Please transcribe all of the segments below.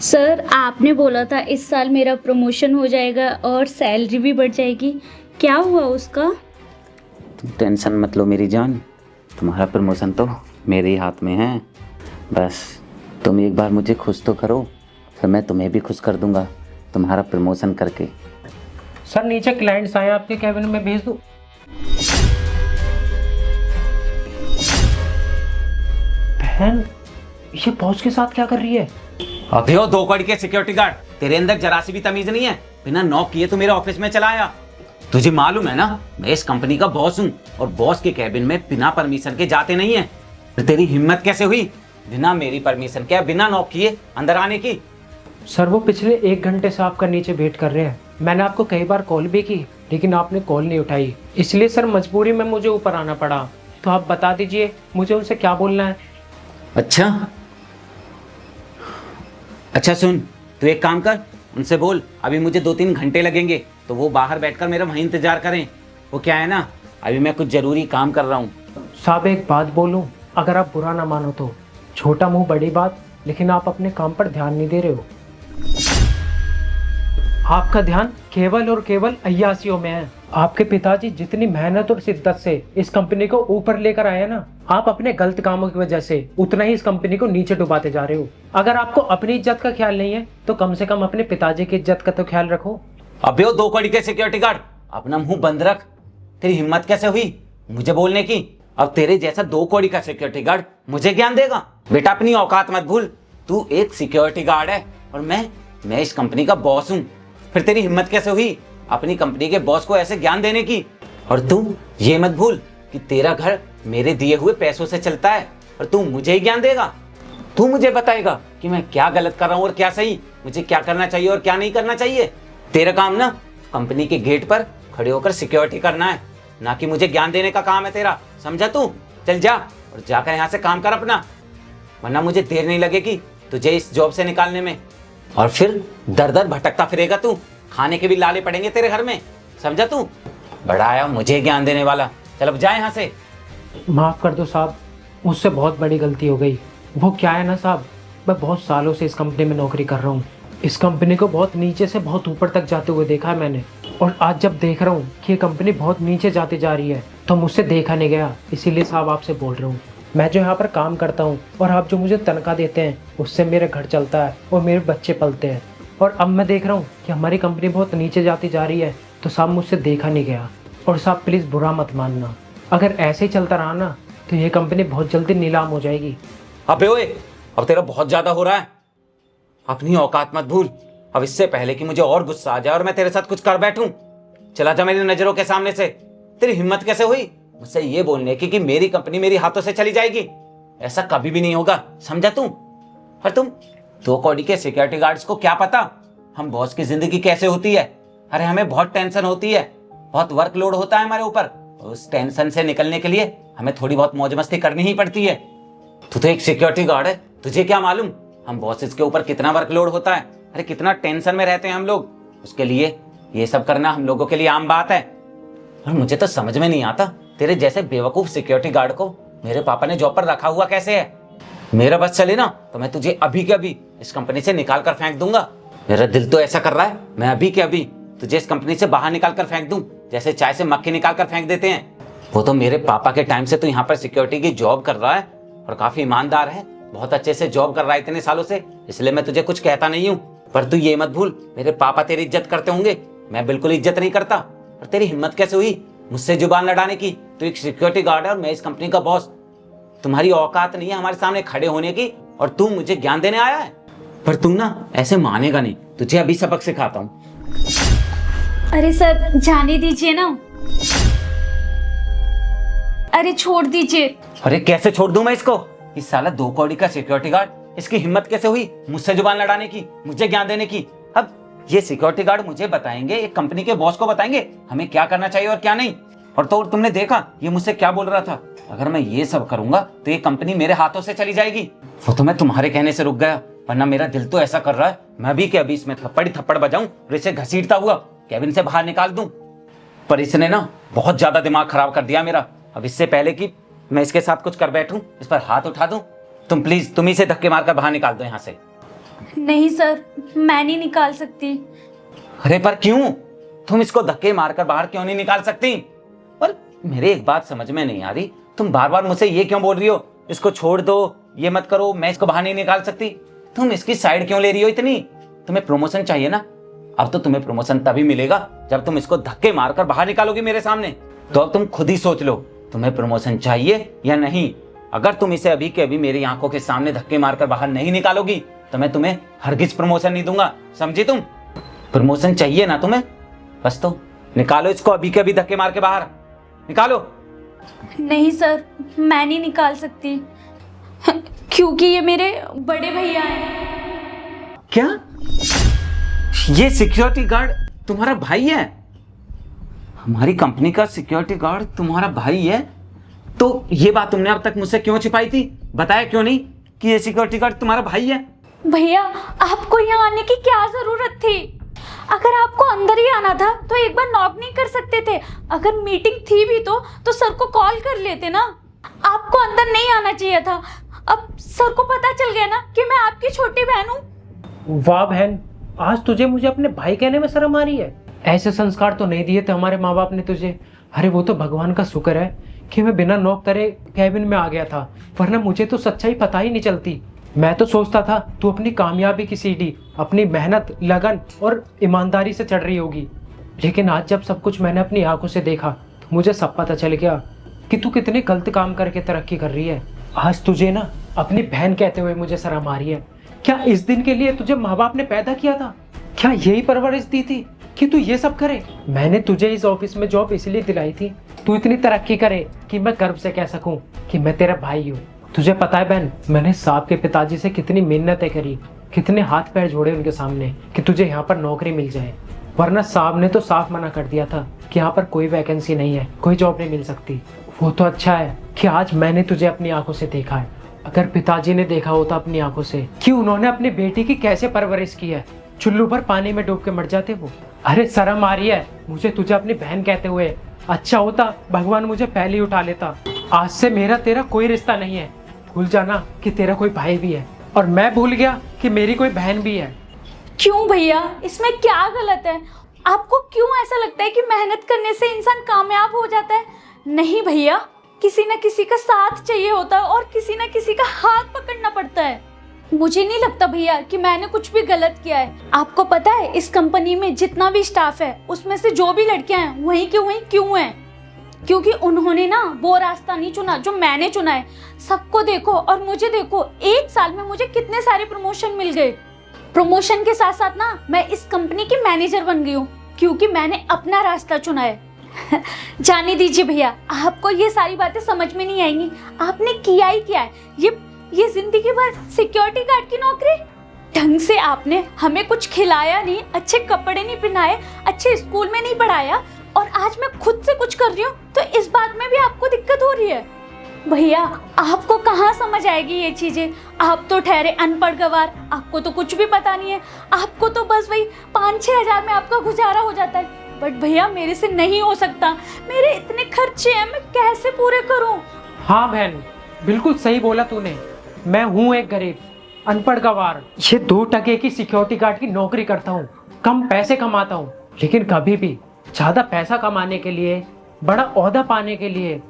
Sir आपने बोला था इस साल मेरा प्रमोशन हो जाएगा और सैलरी भी बढ़ जाएगी। क्या हुआ उसका? तुम टेंशन मत लो मेरी जान, तुम्हारा प्रमोशन तो मेरे ही हाथ में है। बस तुम एक बार मुझे खुश तो करो, फिर मैं तुम्हें भी खुश कर दूंगा तुम्हारा प्रमोशन करके। सर नीचे क्लाइंट्स आए, आपके कैबिन में भेज दूं? बहन, ये बॉस के साथ क्या कर रही है? अबे ओ 2 कौड़ी के सिक्योरिटी गार्ड, तेरे अंदर जरा सी भी तमीज नहीं है। बिना नॉक किए तो मेरे ऑफिस में चला आया। तुझे मालूम है ना, मैं इस कंपनी का बॉस हूँ और बॉस के कैबिन में बिना परमिशन के जाते नहीं है। तो तेरी हिम्मत कैसे हुई बिना मेरी परमिशन के, बिना नॉक किए अंदर आने की? सर वो पिछले 1 घंटे से आपका नीचे वेट कर रहे हैं। मैंने आपको कई बार कॉल भी की लेकिन आपने कॉल नहीं उठाई, इसलिए सर मजबूरी में मुझे ऊपर आना पड़ा। तो आप बता दीजिए मुझे उनसे क्या बोलना है। अच्छा सुन, तू एक काम कर, उनसे बोल अभी मुझे 2-3 घंटे लगेंगे तो वो बाहर बैठकर मेरा वहीं इंतजार करें। वो क्या है ना, अभी मैं कुछ जरूरी काम कर रहा हूँ। साहब एक बात बोलूं, अगर आप बुरा ना मानो तो, छोटा मुंह बड़ी बात, लेकिन आप अपने काम पर ध्यान नहीं दे रहे हो। आपका ध्यान केवल और केवल अय्यासियों में है। आपके पिताजी जितनी मेहनत और शिद्दत से इस कंपनी को ऊपर लेकर आए ना, आप अपने गलत कामों की वजह से उतना ही इस कंपनी को नीचे डुबाते जा रहे हो। अगर आपको अपनी इज्जत का ख्याल नहीं है तो कम से कम अपने पिताजी की इज्जत का तो ख्याल रखो। अबे ओ 2 कौड़ी के सिक्योरिटी गार्ड, अपना मुंह बंद रख। तेरी हिम्मत कैसे हुई मुझे बोलने की? अब तेरे जैसा 2 कौड़ी का सिक्योरिटी गार्ड मुझे ज्ञान देगा? बेटा अपनी औकात मत भूल, तू एक सिक्योरिटी गार्ड है और मैं इस कंपनी का बॉस हूँ। फिर तेरी हिम्मत कैसे हुई अपनी कंपनी के बॉस को ऐसे ज्ञान देने की? और तू ये मत भूल कि तेरा घर मेरे दिए हुए पैसों से चलता है और तू मुझे ही ज्ञान देगा। तू मुझे बताएगा कि मैं क्या गलत कर रहा हूँ और क्या सही, मुझे क्या करना चाहिए और क्या नहीं करना चाहिए। तेरा काम ना कंपनी के गेट पर खड़े होकर सिक्योरिटी करना है, ना कि मुझे ज्ञान देने का काम है तेरा, समझा? तू चल जा और जाकर यहाँ से काम कर अपना, वरना मुझे देर नहीं लगेगी तुझे इस जॉब से निकालने में। और फिर दर दर भटकता फिरेगा तू, खाने के भी लाले पड़ेंगे तेरे घर में, समझा? तू बड़ा आया मुझे ज्ञान देने वाला। चल अब जा यहाँ से। माफ़ कर दो साहब, मुझसे बहुत बड़ी गलती हो गई। वो क्या है ना साहब, मैं बहुत सालों से इस कंपनी में नौकरी कर रहा हूँ। इस कंपनी को बहुत नीचे से बहुत ऊपर तक जाते हुए देखा है मैंने, और आज जब देख रहा हूँ कि ये कंपनी बहुत नीचे जाती जा रही है तो मुझसे देखा नहीं गया। इसीलिए साहब आपसे बोल रहा हूँ, मैं जो यहाँ पर काम करता हूँ और आप जो मुझे तनख्वाह देते हैं उससे मेरे घर चलता है और मेरे बच्चे पलते हैं। और अब मैं देख रहा हूँ कि हमारी कंपनी बहुत नीचे जाती जा रही है तो साहब मुझसे देखा नहीं गया। और साहब प्लीज़ बुरा मत मानना, अगर ऐसे ही चलता रहा ना तो ये कंपनी बहुत जल्दी नीलाम हो जाएगी। अबे ओए, अब तेरा बहुत ज्यादा हो रहा है, अपनी औकात मत भूल। अब इससे पहले कि मुझे और गुस्सा आ जाए और मैं तेरे साथ कुछ कर बैठूं, चला जा मेरी नजरों के सामने से। तेरी हिम्मत कैसे हुई मुझसे ये बोलने की कि मेरी कंपनी मेरी हाथों से चली जाएगी? ऐसा कभी भी नहीं होगा, समझा तू? और तुम 2 कौड़ी के सिक्योरिटी गार्ड्स को क्या पता हम बॉस की जिंदगी कैसे होती है? अरे हमें बहुत टेंशन होती है, बहुत वर्कलोड होता है हमारे ऊपर, उस टेंशन से निकलने के लिए हमें थोड़ी बहुत मौज मस्ती करनी ही पड़ती है। तू तो एक सिक्योरिटी गार्ड है, तुझे क्या मालूम हम बॉसेस के ऊपर कितना वर्कलोड होता है, अरे कितना टेंशन में रहते हैं हम लोग। उसके लिए ये सब करना हम लोगों के लिए आम बात है। और मुझे तो समझ में नहीं आता तेरे जैसे बेवकूफ सिक्योरिटी गार्ड को मेरे पापा ने जॉब पर रखा हुआ कैसे है। मेरा बस चले ना तो मैं तुझे अभी के अभी इस कंपनी से निकाल कर फेंक दूंगा। मेरा दिल तो ऐसा कर रहा है मैं अभी के अभी तुझे इस कंपनी से बाहर निकाल कर फेंक दूं, जैसे चाय से मक्खी निकाल कर फेंक देते हैं। वो तो मेरे पापा के टाइम से तू यहाँ पर सिक्योरिटी की जॉब कर रहा है और काफी ईमानदार है, बहुत अच्छे से जॉब कर रहा है इतने सालों से, इसलिए मैं तुझे कुछ कहता नहीं हूँ। पर तू ये मत भूल मेरे पापा तेरी इज्जत करते होंगे, मैं बिल्कुल इज्जत नहीं करता। और तेरी हिम्मत कैसे हुई मुझसे जुबान लड़ाने की? तू एक सिक्योरिटी गार्ड है और मैं इस कंपनी का बॉस, तुम्हारी औकात नहीं है हमारे सामने खड़े होने की और तू मुझे ज्ञान देने आया है? पर तुम ना ऐसे मानेगा नहीं, तुझे अभी सबक सिखाता हूँ। अरे सर जाने दीजिए ना, अरे छोड़ दीजिए। अरे कैसे छोड़ दूं मैं इसको? इस साला 2 कौड़ी का सिक्योरिटी गार्ड, इसकी हिम्मत कैसे हुई मुझसे जुबान लड़ाने की, मुझे ज्ञान देने की? अब ये सिक्योरिटी गार्ड मुझे बताएंगे, एक कंपनी के बॉस को बताएंगे हमें क्या करना चाहिए और क्या नहीं। और तो तुमने देखा ये मुझसे क्या बोल रहा था, अगर मैं ये सब करूंगा तो ये कंपनी मेरे हाथों से चली जाएगी। वो तो मैं तुम्हारे कहने से रुक गया, वरना मेरा दिल तो ऐसा कर रहा है मैं भी कि अभी इसमें थप्पड़ बजाऊं और इसे घसीटता हुआ कैबिन से बाहर निकाल दूं। पर इसने ना बहुत ज्यादा दिमाग खराब कर दिया मेरा। अब इससे पहले कि मैं इसके साथ कुछ कर बैठूं, इस पर हाथ उठा दूं, तुम प्लीज तुम ही से धक्के मारकर बाहर निकाल दो यहाँ से। नहीं सर, मैं नहीं निकाल सकती। अरे पर क्यों? तुम इसको धक्के मारकर बाहर क्यों नहीं निकाल सकती? और मेरे एक बात समझ में नहीं आ रही, तुम बार बार मुझसे ये क्यों बोल रही हो, इसको छोड़ दो, ये मत करो, मैं इसको बाहर नहीं निकाल सकती? तुम इसकी साइड क्यों ले रही हो इतनी? तुम्हें प्रमोशन चाहिए ना? अब तो तुम्हें प्रमोशन तभी मिलेगा जब तुम इसको धक्के मारकर बाहर निकालोगी मेरे सामने। तो अब तुम खुद ही सोच लो, तुम्हें प्रमोशन चाहिए या नहीं। अगर तुम इसे अभी के अभी मेरी आंखों के सामने धक्के मारकर बाहर नहीं निकालोगी तो मैं तुम्हें हरगिज प्रमोशन नहीं दूंगा, समझी तुम? प्रमोशन चाहिए ना तुम्हें? बस तो निकालो इसको अभी के अभी धक्के मार के बाहर, निकालो। नहीं सर, मैं नहीं निकाल सकती क्योंकि ये मेरे बड़े भैया हैं। क्या? ये सिक्योरिटी गार्ड तुम्हारा भाई है? हमारी कंपनी का सिक्योरिटी गार्ड तुम्हारा भाई है? तो ये बात तुमने अब तक मुझसे क्यों छिपाई थी? बताया क्यों नहीं कि ये सिक्योरिटी गार्ड तुम्हारा भाई है? भैया, आपको यहाँ आने की क्या जरूरत थी? अगर आपको अंदर ही आना था तो एक बार नॉक नहीं कर सकते थे? अगर मीटिंग थी भी तो सर को कॉल कर लेते ना। आपको अंदर नहीं आना चाहिए था। अब सर को पता चल गया ना कि मैं आपकी छोटी बहन हूँ। वाह बहन, आज तुझे मुझे अपने भाई कहने में शर्म आ रही है। ऐसे संस्कार तो नहीं दिए थे हमारे माँ बाप ने तुझे। अरे वो तो भगवान का शुक्र है कि मैं बिना नॉक करे कैबिन में आ गया था, वरना मुझे तो सच्चाई पता ही नहीं चलती। मैं तो सोचता था तू अपनी कामयाबी की सीढ़ी अपनी मेहनत, लगन और ईमानदारी से चढ़ रही होगी, लेकिन आज जब सब कुछ मैंने अपनी आंखों से देखा तो मुझे सब पता चल गया कि तू कितने गलत काम करके तरक्की कर रही है। आज तुझे ना अपनी बहन कहते हुए मुझे शर्म आ रही है। क्या इस दिन के लिए तुझे माँ बाप ने पैदा किया था? क्या यही परवरिश दी थी कि तू ये सब करे? मैंने तुझे इस ऑफिस में जॉब इसलिए दिलाई थी तू इतनी तरक्की करे कि मैं गर्व से कह सकूं कि मैं तेरा भाई हूँ। तुझे पता है बहन, मैंने साहब के पिताजी से कितनी मेहनतें करी, कितने हाथ पैर जोड़े उनके सामने कि तुझे यहाँ पर नौकरी मिल जाए, वरना साहब ने तो साफ मना कर दिया था कि यहाँ पर कोई वैकेंसी नहीं है, कोई जॉब नहीं मिल सकती। वो तो अच्छा है कि आज मैंने तुझे अपनी आंखों से देखा है। अगर पिताजी ने देखा होता अपनी आंखों से कि उन्होंने अपनी बेटी की कैसे परवरिश की है, चुल्लू भर पानी में डूब के मर जाते वो। अरे शर्म आ रही है मुझे तुझे अपनी बहन कहते हुए। अच्छा होता भगवान मुझे पहले ही उठा लेता। आज से मेरा तेरा कोई रिश्ता नहीं है। भूल जाना कि तेरा कोई भाई भी है, और मैं भूल गया कि मेरी कोई बहन भी है। क्यों भैया, इसमें क्या गलत है? आपको क्यों ऐसा लगता है कि मेहनत करने से इंसान कामयाब हो जाता है? नहीं भैया, किसी न किसी का साथ चाहिए होता है और किसी न किसी का हाथ पकड़ना पड़ता है। मुझे नहीं लगता भैया कि मैंने कुछ भी गलत किया है। आपको पता है इस कंपनी में जितना भी स्टाफ है उसमें से जो भी लड़कियां हैं वहीं के वहीं क्यों हैं? क्योंकि उन्होंने ना वो रास्ता नहीं चुना जो मैंने चुना है। सबको देखो और मुझे देखो, 1 साल में मुझे कितने सारे प्रमोशन मिल गए। प्रमोशन के साथ साथ ना मैं इस कंपनी की मैनेजर बन गई हूँ क्योंकि मैंने अपना रास्ता चुना है। जाने दीजिए भैया, आपको ये सारी बातें समझ में नहीं आएंगी। आपने किया ही क्या है, ये जिंदगी भर सिक्योरिटी गार्ड की नौकरी। ढंग से आपने हमें कुछ खिलाया नहीं, अच्छे कपड़े नहीं पहनाए, अच्छे स्कूल में नहीं पढ़ाया, और आज मैं खुद से कुछ कर रही हूँ तो इस बात में भी आपको दिक्कत हो रही है। भैया, आपको कहाँ समझ आएगी ये चीजें? आप तो ठहरे अनपढ़ गवार, आपको तो कुछ भी पता नहीं है। आपको तो बस वही 5-6 हजार में आपका गुजारा हो जाता है। बट भैया, मेरे से नहीं हो सकता। मेरे इतने खर्चे हैं, मैं कैसे पूरे करूं? हाँ बहन, बिल्कुल सही बोला तूने। मैं हूँ एक गरीब अनपढ़ गवार, ये 2 टके की सिक्योरिटी गार्ड की नौकरी करता हूँ, कम पैसे कमाता हूँ, लेकिन कभी भी ज्यादा पैसा कमाने के लिए, बड़ा ओहदा पाने के लिए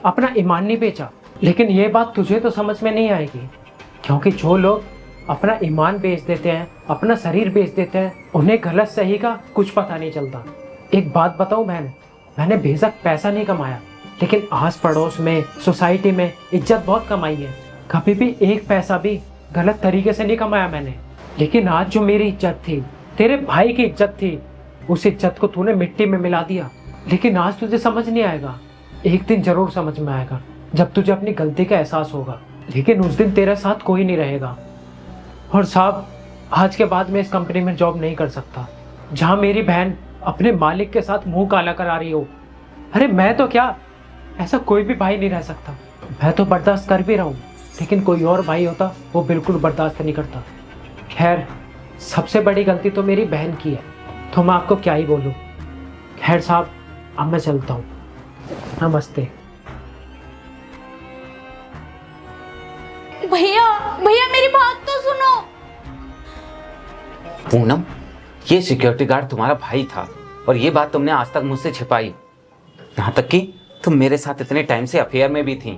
अपना ईमान नहीं बेचा। लेकिन ये बात तुझे तो समझ में नहीं आएगी, क्योंकि जो लोग अपना ईमान बेच देते हैं, अपना शरीर बेच देते हैं, उन्हें गलत सही का कुछ पता नहीं चलता। एक बात बताऊं बहन, मैंने बेशक पैसा नहीं कमाया, लेकिन आस पड़ोस में, सोसाइटी में इज्जत बहुत कमाई है। कभी भी एक पैसा भी गलत तरीके से नहीं कमाया मैंने। लेकिन आज जो मेरी इज्जत थी, तेरे भाई की इज्जत थी, उस इज्जत को तूने मिट्टी में मिला दिया। लेकिन आज तुझे समझ नहीं आएगा, एक दिन जरूर समझ में आएगा जब तुझे अपनी गलती का एहसास होगा। लेकिन उस दिन तेरे साथ कोई नहीं रहेगा। और साहब, आज के बाद मैं इस कंपनी में जॉब नहीं कर सकता जहां मेरी बहन अपने मालिक के साथ मुंह काला करा रही हो। अरे मैं तो क्या, ऐसा कोई भी भाई नहीं रह सकता। मैं तो बर्दाश्त कर भी रहा हूँ, लेकिन कोई और भाई होता वो बिल्कुल बर्दाश्त नहीं करता। खैर, सबसे बड़ी गलती तो मेरी बहन की है, तो मैं आपको क्या ही बोलूँ। खैर साहब, अब मैं चलता हूँ। नमस्ते। भैया, भैया मेरी बात तो सुनो। पूनम, ये सिक्योरिटी गार्ड तुम्हारा भाई था और ये बात तुमने आज तक मुझसे छिपाई। यहाँ तक कि तुम मेरे साथ इतने टाइम से अफेयर में भी थी,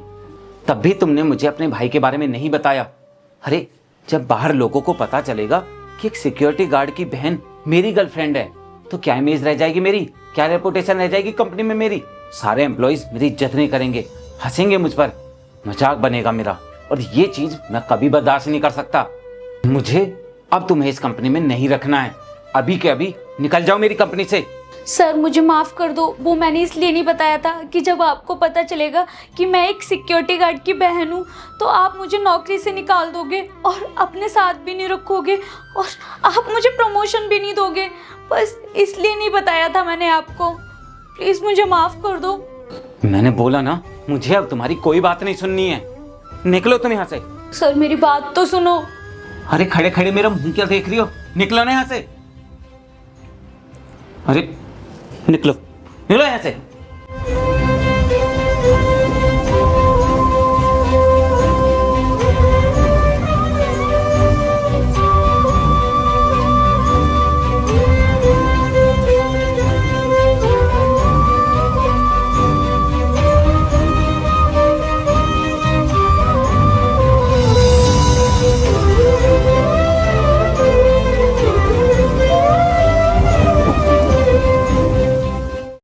तब भी तुमने मुझे अपने भाई के बारे में नहीं बताया। अरे जब बाहर लोगों को पता चलेगा कि एक सिक्योरिटी गार्ड की बहन मेरी गर्लफ्रेंड है तो क्या इमेज रह जाएगी मेरी, क्या रेपुटेशन रह जाएगी कंपनी में मेरी। सारे एम्प्लॉयज मेरी इज्जत नहीं करेंगे, हंसेंगे मुझ पर, मजाक बनेगा मेरा, और ये चीज मैं कभी बर्दाश्त नहीं कर सकता। मुझे अब तुम्हें इस कंपनी में नहीं रखना है। अभी के अभी निकल जाओ मेरी कंपनी से। सर मुझे माफ़ कर दो, वो मैंने इसलिए नहीं बताया था कि जब आपको पता चलेगा कि मैं एक सिक्योरिटी गार्ड की बहन हूँ तो आप मुझे नौकरी से निकाल दोगे और अपने साथ भी नहीं रखोगे और आप मुझे प्रमोशन भी नहीं दोगे। बस इसलिए नहीं बताया था मैंने आपको। प्लीज़ मुझे माफ़ कर दो। मैंने बोला ना, मुझे अब तुम्हारी कोई बात नहीं सुननी है। निकलो तुम यहाँ से। सर मेरी बात तो सुनो। अरे खड़े खड़े मेरा मुंह क्या देख रही हो, निकलो ना यहाँ से। अरे निकलो, निकलो यहाँ से।